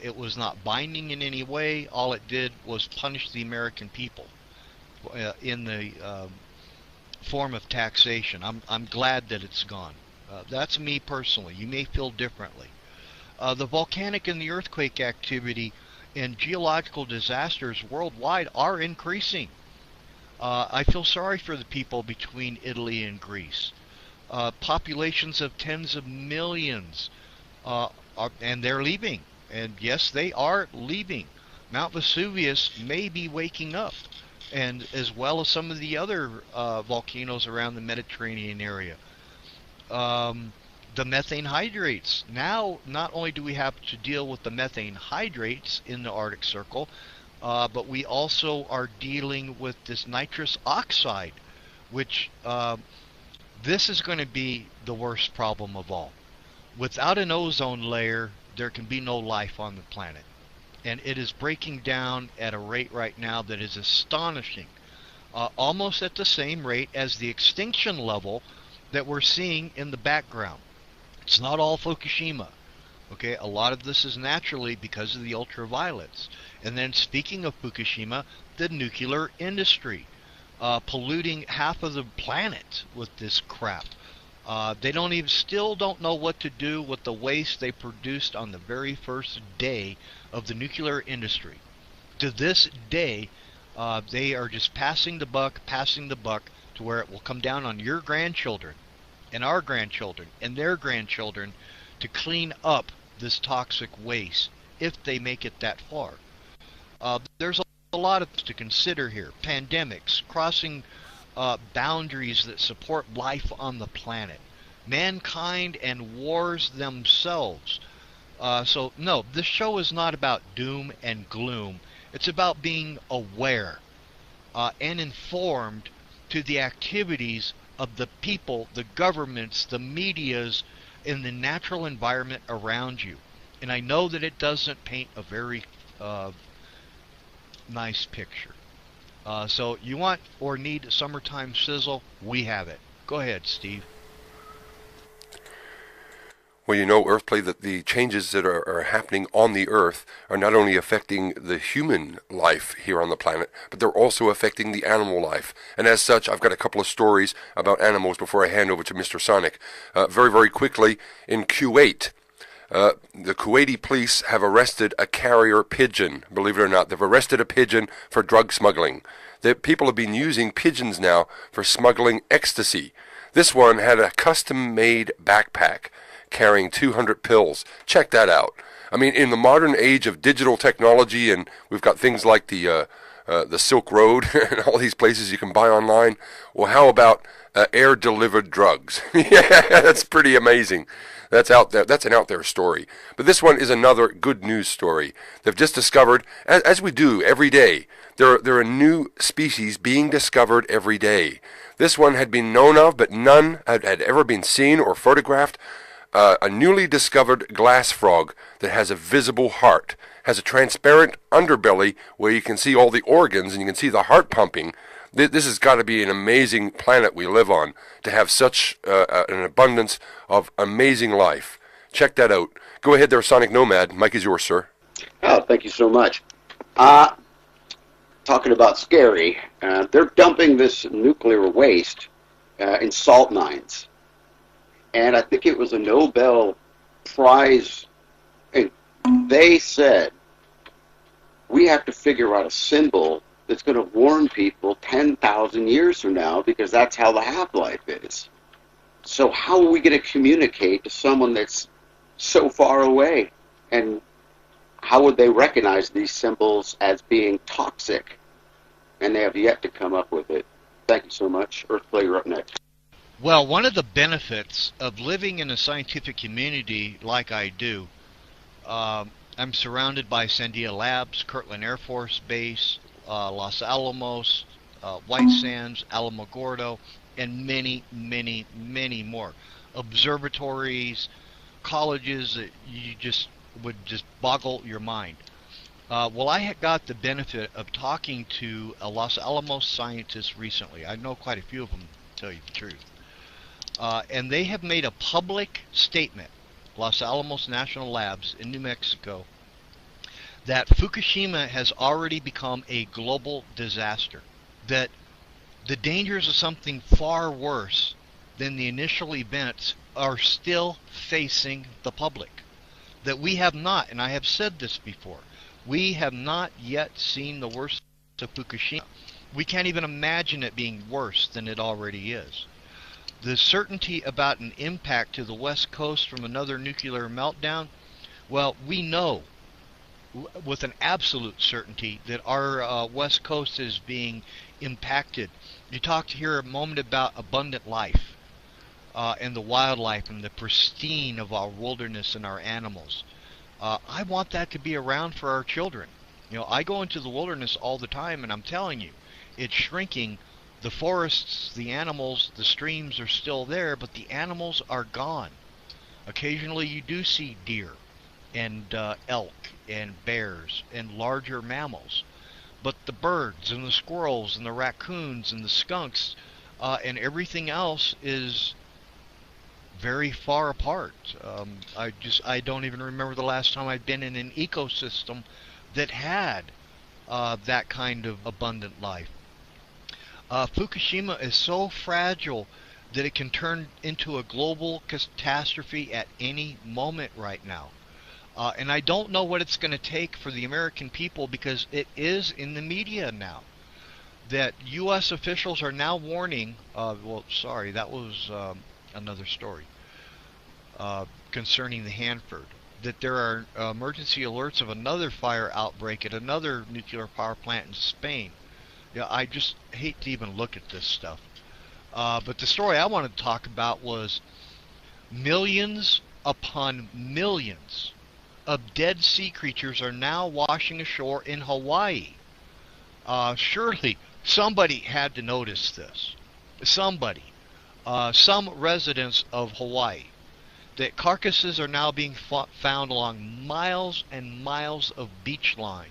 It was not binding in any way. All it did was punish the American people in the form of taxation. I'm glad that it's gone. That's me personally. You may feel differently. The volcanic and the earthquake activity and geological disasters worldwide are increasing. I feel sorry for the people between Italy and Greece. Populations of tens of millions, and they're leaving. And yes, they are leaving. Mount Vesuvius may be waking up, and as well as some of the other volcanoes around the Mediterranean area. The methane hydrates. Now, not only do we have to deal with the methane hydrates in the Arctic Circle, but we also are dealing with this nitrous oxide, which this is going to be the worst problem of all. Without an ozone layer, there can be no life on the planet. And it is breaking down at a rate right now that is astonishing, almost at the same rate as the extinction level that we're seeing in the background. It's not all Fukushima. Okay, a lot of this is naturally because of the ultraviolets. And then speaking of Fukushima, the nuclear industry, polluting half of the planet with this crap. They still don't know what to do with the waste they produced on the very first day of the nuclear industry. To this day, they are just passing the buck to where it will come down on your grandchildren and our grandchildren and their grandchildren to clean up this toxic waste if they make it that far. There's a lot of to consider here. Pandemics, crossing boundaries that support life on the planet, mankind and wars themselves. So no, this show is not about doom and gloom. It's about being aware and informed to the activities of the people, the governments, the medias, in the natural environment around you. And I know that it doesn't paint a very nice picture. So you want or need summertime sizzle? We have it. Go ahead, Steve. Well, you know, Earthplay, that the changes that are happening on the Earth are not only affecting the human life here on the planet, but they're also affecting the animal life. And as such, I've got a couple of stories about animals before I hand over to Mr. Sonic. Very, very quickly, in Kuwait, the Kuwaiti police have arrested a carrier pigeon. Believe it or not, they've arrested a pigeon for drug smuggling. The people have been using pigeons now for smuggling ecstasy. This one had a custom-made backpack carrying 200 pills. Check that out. I mean, in the modern age of digital technology, and we've got things like the Silk Road and all these places you can buy online. Well, how about air-delivered drugs? Yeah, that's pretty amazing. That's out there. That's an out there story. But this one is another good news story. They've just discovered, as we do every day, there are new species being discovered every day. This one had been known of, but none had ever been seen or photographed. A newly discovered glass frog that has a visible heart, has a transparent underbelly where you can see all the organs and you can see the heart pumping. This has got to be an amazing planet we live on, to have such an abundance of amazing life. Check that out. Go ahead there, Sonic Nomad. Mike is yours, sir. Oh, thank you so much. Talking about scary, they're dumping this nuclear waste in salt mines. And I think it was a Nobel Prize, and they said, we have to figure out a symbol that's going to warn people 10,000 years from now, because that's how the half-life is. So how are we going to communicate to someone that's so far away? And how would they recognize these symbols as being toxic? And they have yet to come up with it. Thank you so much. Earthplay, you're up next. Well, one of the benefits of living in a scientific community like I do, I'm surrounded by Sandia Labs, Kirtland Air Force Base, Los Alamos, White Sands, Alamogordo, and many, many, many more. Observatories, colleges that you would just boggle your mind. Well, I had got the benefit of talking to a Los Alamos scientist recently. I know quite a few of them, to tell you the truth. And they have made a public statement, Los Alamos National Labs in New Mexico, that Fukushima has already become a global disaster, that the dangers of something far worse than the initial events are still facing the public, that we have not, and I have said this before, we have not yet seen the worst of Fukushima. We can't even imagine it being worse than it already is. The certainty about an impact to the West Coast from another nuclear meltdown, well, we know with an absolute certainty that our West Coast is being impacted. You talked here a moment about abundant life and the wildlife and the pristine of our wilderness and our animals. I want that to be around for our children. You know, I go into the wilderness all the time, and I'm telling you, it's shrinking. The forests, the animals, the streams are still there, but the animals are gone. Occasionally you do see deer and elk and bears and larger mammals, but the birds and the squirrels and the raccoons and the skunks and everything else is very far apart. I don't even remember the last time I'd been in an ecosystem that had that kind of abundant life. Fukushima is so fragile that it can turn into a global catastrophe at any moment right now. And I don't know what it's going to take for the American people, because it is in the media now that U.S. officials are now warning, well, sorry, that was another story concerning the Hanford, that there are emergency alerts of another fire outbreak at another nuclear power plant in Spain. Yeah, I just hate to even look at this stuff. But the story I wanted to talk about was millions upon millions of dead sea creatures are now washing ashore in Hawaii. Surely somebody had to notice this. Somebody. Some residents of Hawaii. That carcasses are now being found along miles and miles of beach line.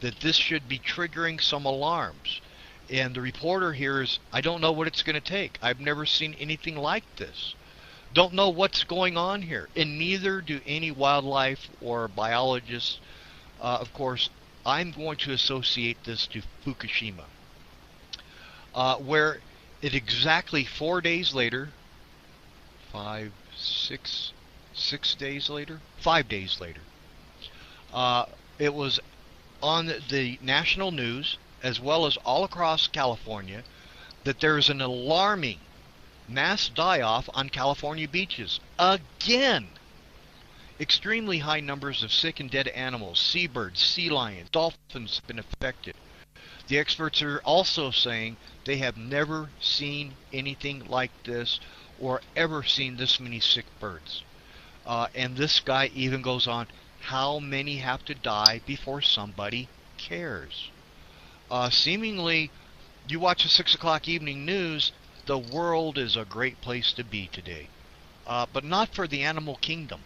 That this should be triggering some alarms. And the reporter here is, I don't know what it's going to take. I've never seen anything like this. Don't know what's going on here. And neither do any wildlife or biologists. Of course, I'm going to associate this to Fukushima. Where it exactly 4 days later, 6 days later, 5 days later, it was on the national news, as well as all across California, that there is an alarming mass die-off on California beaches. Again! Extremely high numbers of sick and dead animals, seabirds, sea lions, dolphins have been affected. The experts are also saying they have never seen anything like this or ever seen this many sick birds. And this guy even goes on, how many have to die before somebody cares? Seemingly, you watch the 6 o'clock evening news, the world is a great place to be today. But not for the animal kingdom.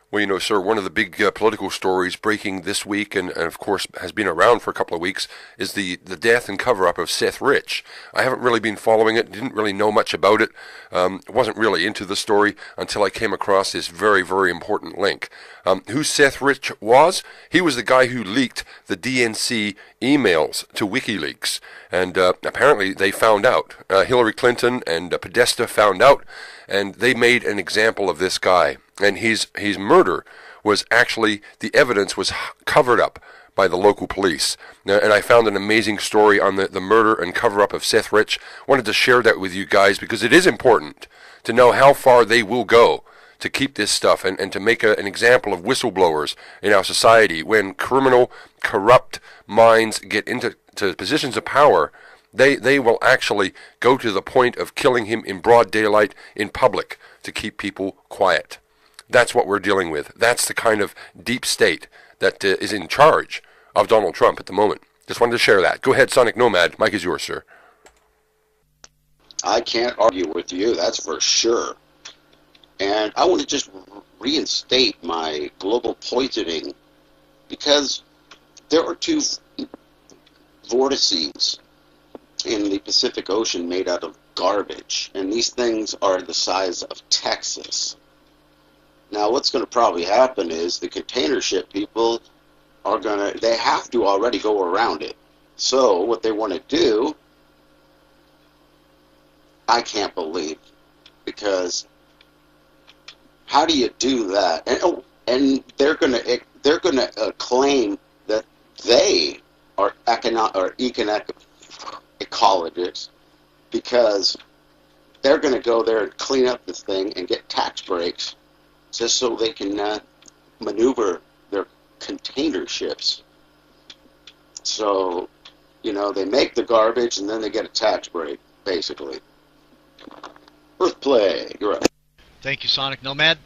Well, you know, sir, one of the big political stories breaking this week, and of course has been around for a couple of weeks, is the death and cover-up of Seth Rich. I haven't really been following it, didn't really know much about it, wasn't really into the story until I came across this very, very important link. Who Seth Rich was? He was the guy who leaked the DNC emails to WikiLeaks, and apparently they found out. Hillary Clinton and Podesta found out, and they made an example of this guy. And his murder was actually, the evidence was covered up by the local police. And I found an amazing story on the murder and cover-up of Seth Rich. Wanted to share that with you guys because it is important to know how far they will go to keep this stuff and to make an example of whistleblowers in our society. When criminal, corrupt minds get into positions of power, they will actually go to the point of killing him in broad daylight in public to keep people quiet. That's what we're dealing with. That's the kind of deep state that is in charge of Donald Trump at the moment. Just wanted to share that. Go ahead, Sonic Nomad. Mike is yours, sir. I can't argue with you, that's for sure. And I want to just reinstate my global poisoning because there are two vortices in the Pacific Ocean made out of garbage, and these things are the size of Texas. Now, what's going to probably happen is the container ship people are they have to already go around it. So what they want to do, I can't believe, because how do you do that? And they're going to claim that they are economic ecologists because they're going to go there and clean up this thing and get tax breaks just so they can maneuver their container ships. So, you know, they make the garbage and then they get a tax break, basically. Earthplay, you're up. Thank you, Sonic Nomad.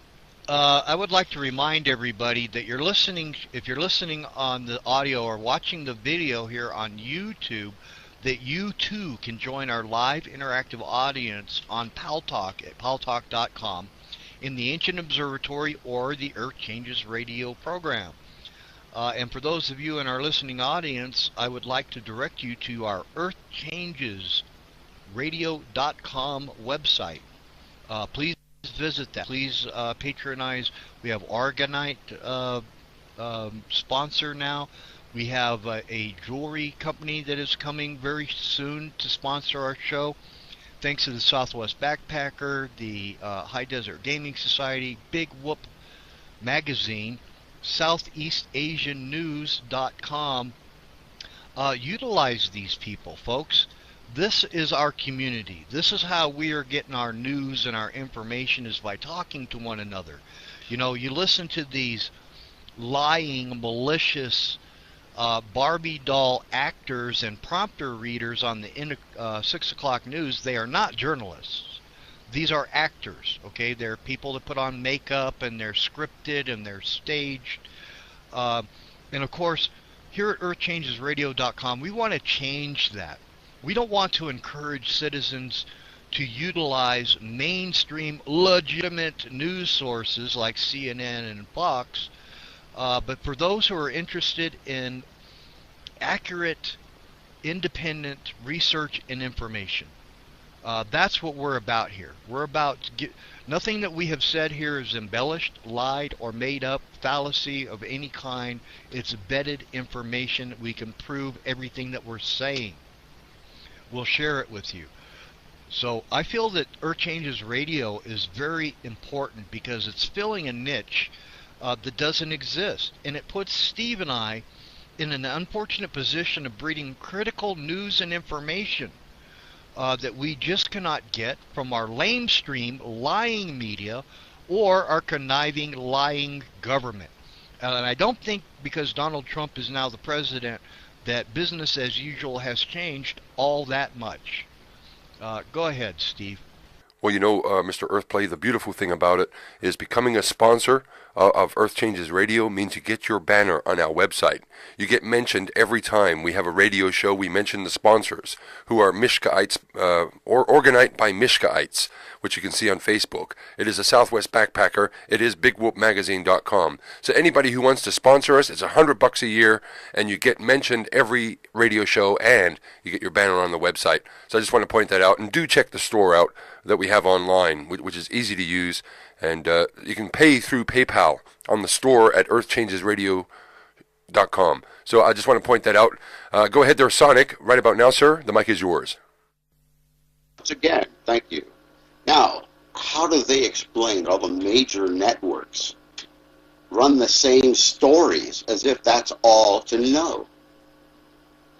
I would like to remind everybody that you're listening, if you're listening on the audio or watching the video here on YouTube, that you too can join our live interactive audience on PalTalk at paltalk.com in the Ancient Observatory or the Earth Changes Radio program. And for those of you in our listening audience, I would like to direct you to our EarthChangesRadio.com website. Please visit that. Please patronize. We have Argonite sponsor now. We have a jewelry company that is coming very soon to sponsor our show. Thanks to the Southwest Backpacker, the High Desert Gaming Society, Big Whoop Magazine, SoutheastAsianNews.com. Utilize these people, folks. This is our community. This is how we are getting our news and our information, is by talking to one another. You know, you listen to these lying, malicious Barbie doll actors and prompter readers on the 6 o'clock news. They are not journalists. these are actors, okay? They're people that put on makeup, and they're scripted, and they're staged. And of course, here at EarthChangesRadio.com, we want to change that. We don't want to encourage citizens to utilize mainstream, legitimate news sources like CNN and Fox, but for those who are interested in accurate, independent research and information. That's what we're about here. We're about nothing that we have said here is embellished, lied, or made up, fallacy of any kind. It's vetted information. We can prove everything that we're saying. We'll share it with you. So I feel that Earth Changes Radio is very important because it's filling a niche that doesn't exist. And it puts Steve and I in an unfortunate position of breeding critical news and information that we just cannot get from our lamestream lying media or our conniving lying government. And I don't think because Donald Trump is now the president that business as usual has changed all that much. Go ahead, Steve. Well, Mr. Earthplay, the beautiful thing about it is becoming a sponsor of Earth Changes Radio means you get your banner on our website. You get mentioned every time we have a radio show. We mention the sponsors, who are Mishkaites, or organized by Mishkaites, which you can see on Facebook. It is a Southwest Backpacker. It is BigWhoopMagazine.com. So anybody who wants to sponsor us, it's $100 a year, and you get mentioned every radio show, and you get your banner on the website. So I just want to point that out, and do check the store out that we have online, which is easy to use, and you can pay through PayPal on the store at EarthChangesRadio.com. So I just want to point that out. Go ahead there, Sonic. Right about now, sir, the mic is yours. Once again, thank you. Now, how do they explain all the major networks run the same stories as if that's all to know?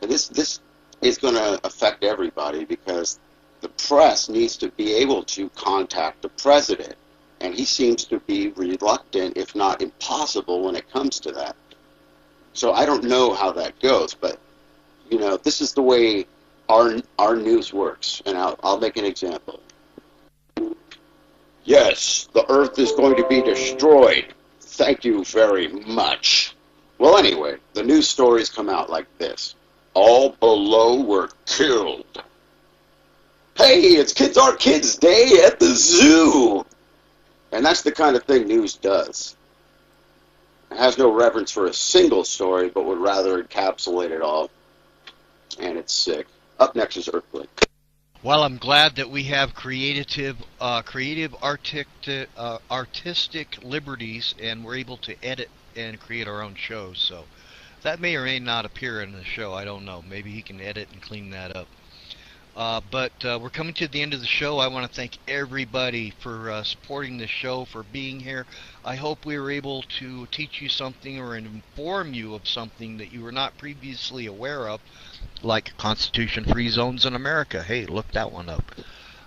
And this is going to affect everybody because the press needs to be able to contact the president, and he seems to be reluctant, if not impossible, when it comes to that. So I don't know how that goes, but this is the way our news works, and I'll make an example. Yes, the Earth is going to be destroyed. Thank you very much. Well, anyway, the news stories come out like this. All below were killed. Hey, it's Our Kids Day at the zoo. And that's the kind of thing news does. It has no reverence for a single story, but would rather encapsulate it all. And it's sick. Up next is Earthquake. Well, I'm glad that we have creative artistic liberties, and we're able to edit and create our own shows. So that may or may not appear in the show. I don't know. Maybe he can edit and clean that up. But we're coming to the end of the show. I want to thank everybody for supporting the show, for being here. I hope we were able to teach you something or inform you of something that you were not previously aware of, like Constitution-free zones in America. Hey, look that one up.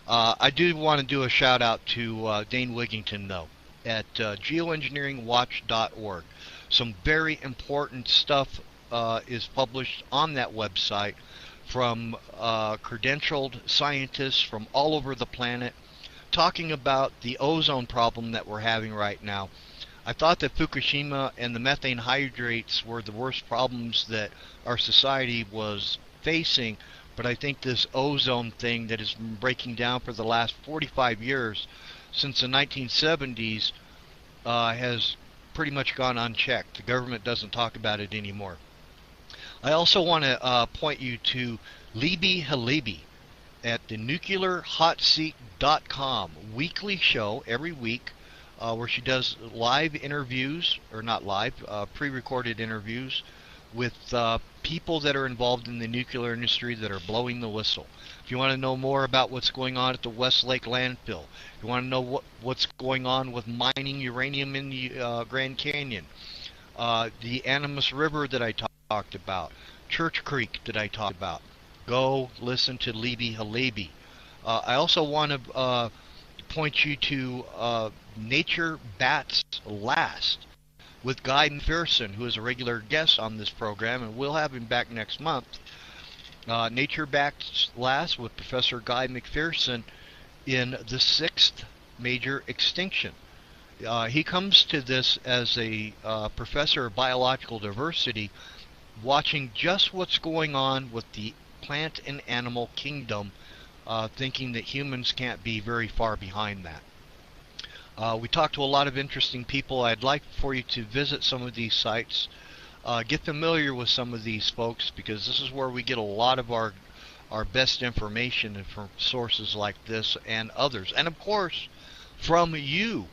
I do want to do a shout-out to Dane Wigington, though, at geoengineeringwatch.org. Some very important stuff is published on that website from credentialed scientists from all over the planet talking about the ozone problem that we're having right now. I thought that Fukushima and the methane hydrates were the worst problems that our society was facing, but I think this ozone thing that has been breaking down for the last 45 years since the 1970s has pretty much gone unchecked. The government doesn't talk about it anymore. I also want to point you to Libby Halebi at the nuclearhotseat.com weekly show every week where she does live interviews, or not live, pre-recorded interviews with people that are involved in the nuclear industry that are blowing the whistle. If you want to know more about what's going on at the Westlake landfill, if you want to know what's going on with mining uranium in the Grand Canyon, the Animas River that I talked about, Church Creek that I talked about, go listen to Libby Halebi. I also want to point you to Nature Bats Last with Guy McPherson, who is a regular guest on this program, and we'll have him back next month. Nature Bats Last with Professor Guy McPherson in the sixth major extinction. He comes to this as a professor of biological diversity, watching just what's going on with the plant and animal kingdom, thinking that humans can't be very far behind that. We talked to a lot of interesting people. I'd like for you to visit some of these sites, get familiar with some of these folks, because this is where we get a lot of our best information from sources like this and others. And of course, from you.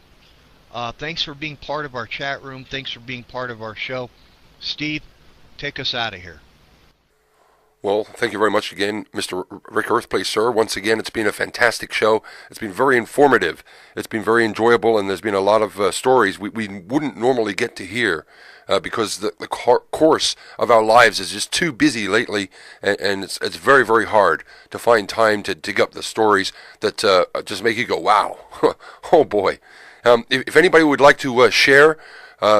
Thanks for being part of our chat room. Thanks for being part of our show. Steve, take us out of here. Well, thank you very much again, Mr. Rick Earthplace, sir. Once again, it's been a fantastic show. It's been very informative. It's been very enjoyable, and there's been a lot of stories we wouldn't normally get to hear because the course of our lives is just too busy lately, and it's very, very hard to find time to dig up the stories that just make you go, wow, oh boy. If anybody would like to share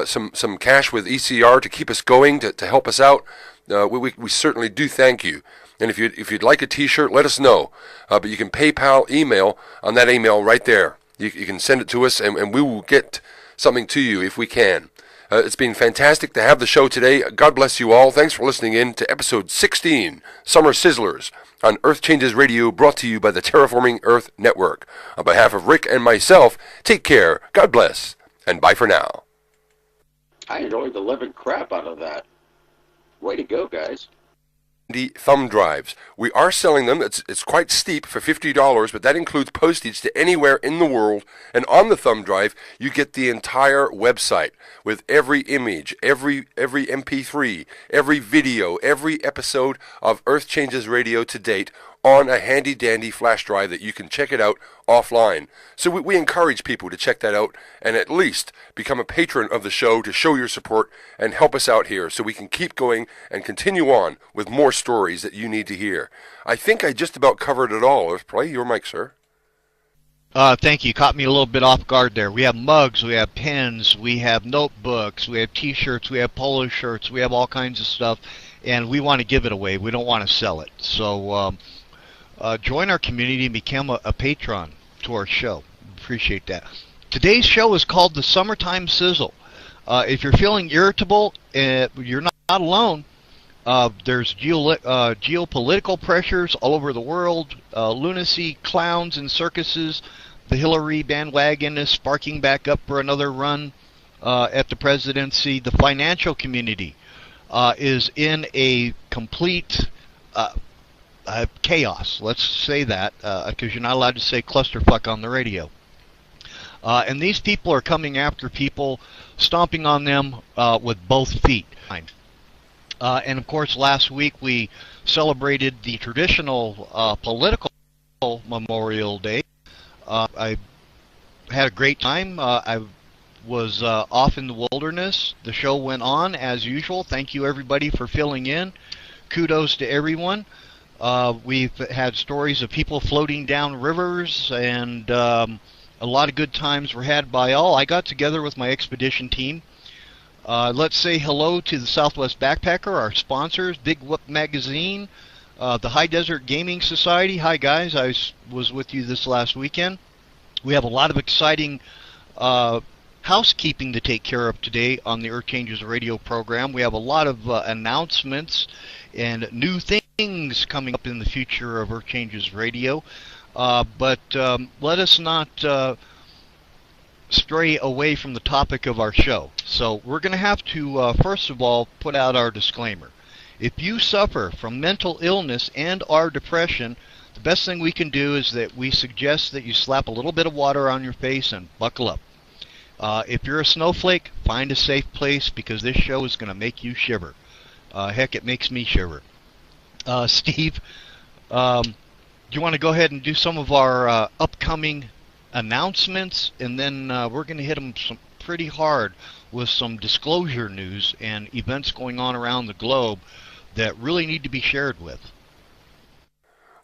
some cash with ECR to keep us going, to help us out, we certainly do thank you. And if you'd like a T-shirt, let us know. But you can PayPal, email on that email right there. You can send it to us, and we will get something to you if we can. It's been fantastic to have the show today. God bless you all. Thanks for listening in to episode 16, Summer Sizzlers, on Earth Changes Radio, brought to you by the Terraforming Earth Network. On behalf of Rick and myself, take care, God bless, and bye for now. I enjoyed the living crap out of that. Way to go, guys. The thumb drives. We are selling them. It's quite steep for $50, but that includes postage to anywhere in the world. And on the thumb drive, you get the entire website with every image, every MP3, every video, every episode of Earth Changes Radio to date on a handy-dandy flash drive that you can check it out offline. So we encourage people to check that out and at least become a patron of the show to show your support and help us out here so we can keep going and continue on with more stories that you need to hear. I think I just about covered it all. Play your mic, sir. Thank you. Caught me a little bit off guard there. We have mugs, we have pens, we have notebooks, we have T-shirts, we have polo shirts, we have all kinds of stuff, and we want to give it away. We don't want to sell it. So join our community and become a patron to our show. Appreciate that. Today's show is called the Summertime Sizzle. If you're feeling irritable, you're not alone. There's geopolitical pressures all over the world, lunacy, clowns and circuses. The Hillary bandwagon is sparking back up for another run at the presidency. The financial community is in a complete chaos. Let's say that, because you're not allowed to say clusterfuck on the radio. And these people are coming after people, stomping on them with both feet. And of course, last week we celebrated the traditional political Memorial Day. I had a great time. I was off in the wilderness. The show went on as usual. Thank you everybody for filling in. Kudos to everyone. We've had stories of people floating down rivers, and a lot of good times were had by all. I got together with my expedition team. Let's say hello to the Southwest Backpacker, our sponsors, Big Whoop Magazine, the High Desert Gaming Society. Hi guys, I was with you this last weekend. We have a lot of exciting housekeeping to take care of today on the Earth Changes Radio program. We have a lot of announcements and new things coming up in the future of Earth Changes Radio. But let us not stray away from the topic of our show. So we're going to have to, first of all, put out our disclaimer. If you suffer from mental illness and or depression, the best thing we can do is that we suggest that you slap a little bit of water on your face and buckle up. If you're a snowflake, find a safe place, because this show is going to make you shiver. Heck, it makes me shiver. Steve, do you want to go ahead and do some of our upcoming announcements, and then we're going to hit them pretty hard with some disclosure news and events going on around the globe that really need to be shared with.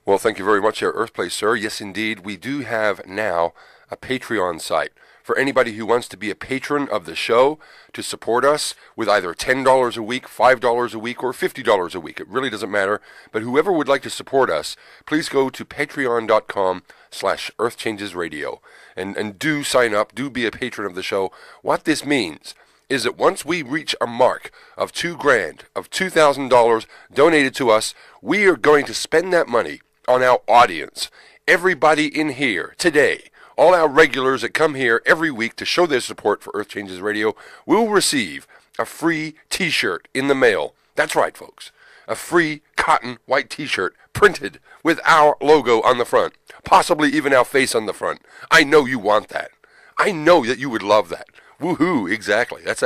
Well, thank you very much, Earthplace, sir. Yes, indeed, we do have now a Patreon site for anybody who wants to be a patron of the show to support us with either $10 a week, $5 a week, or $50 a week. It really doesn't matter. But whoever would like to support us, please go to patreon.com/EarthChangesRadio and do sign up, do be a patron of the show. What this means is that once we reach a mark of $2,000, of $2,000 donated to us, we are going to spend that money on our audience. Everybody in here today, all our regulars that come here every week to show their support for Earth Changes Radio, will receive a free t-shirt in the mail. That's right, folks. A free cotton white t-shirt printed with our logo on the front, possibly even our face on the front. I know you want that. I know that you would love that. Woohoo, exactly. That's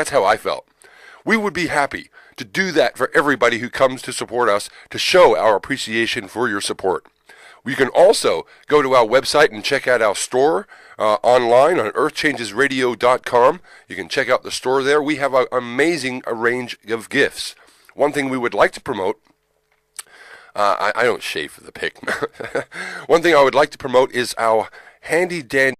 how I felt. We would be happy to do that for everybody who comes to support us, to show our appreciation for your support. You can also go to our website and check out our store online on earthchangesradio.com. You can check out the store there. We have an amazing range of gifts. One thing we would like to promote, I don't shave for the pick. One thing I would like to promote is our handy dandy.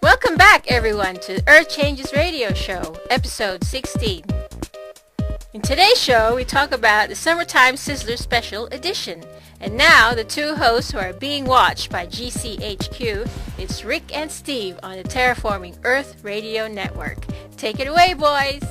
Welcome back, everyone, to Earth Changes Radio Show, episode 16. In today's show, we talk about the Summertime Sizzler Special Edition. And now, the two hosts who are being watched by GCHQ, it's Rick and Steve on the Terraforming Earth Radio Network. Take it away, boys!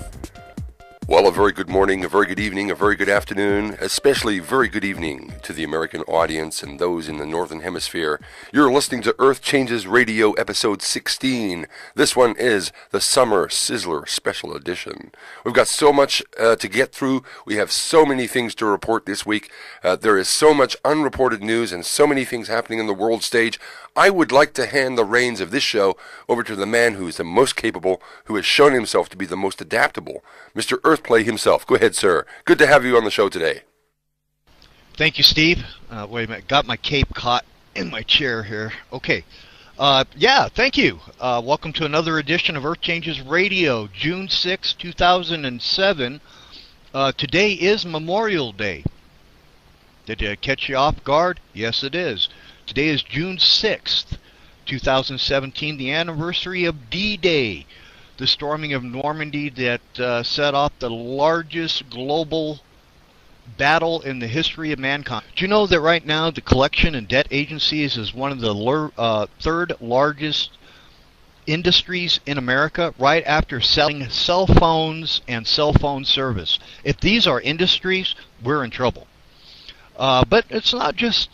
Well, a very good morning, a very good evening, a very good afternoon, especially very good evening to the American audience and those in the Northern Hemisphere. You're listening to Earth Changes Radio, episode 16. This one is the Summer Sizzler Special Edition. We've got so much to get through. We have so many things to report this week. There is so much unreported news and so many things happening on the world stage. I would like to hand the reins of this show over to the man who is the most capable, who has shown himself to be the most adaptable, Mr. Earthplay himself. Go ahead, sir. Good to have you on the show today. Thank you, Steve. Wait a minute. Got my cape caught in my chair here. Okay. Yeah, thank you. Welcome to another edition of Earth Changes Radio, June 6, 2007. Today is Memorial Day. Did it catch you off guard? Yes, it is. Today is June 6th, 2017, the anniversary of D-Day, the storming of Normandy that set off the largest global battle in the history of mankind. Do you know that right now the collection and debt agencies is one of the third largest industries in America, right after selling cell phones and cell phone service? If these are industries, we're in trouble. But it's not just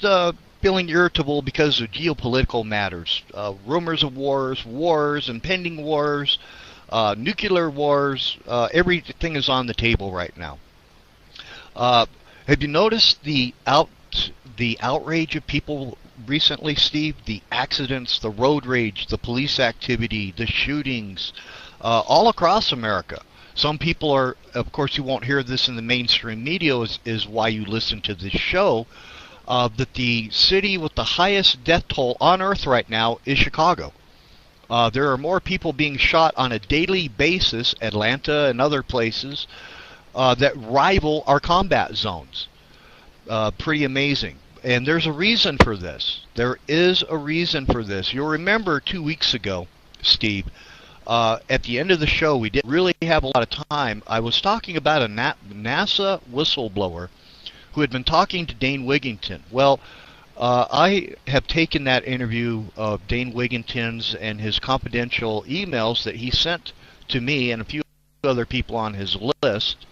feeling irritable because of geopolitical matters. Rumors of wars, impending wars, nuclear wars, everything is on the table right now. Have you noticed the outrage of people recently, Steve? The accidents, the road rage, the police activity, the shootings, all across America. Some people are, of course you won't hear this in the mainstream media, is why you listen to this show, that the city with the highest death toll on Earth right now is Chicago. There are more people being shot on a daily basis, Atlanta and other places, that rival our combat zones. Pretty amazing. And there's a reason for this. There is a reason for this. You'll remember 2 weeks ago, Steve, at the end of the show, we didn't really have a lot of time. I was talking about a NASA whistleblower who had been talking to Dane Wigington. Well, I have taken that interview of Dane Wigington's and his confidential emails that he sent to me and a few other people on his list.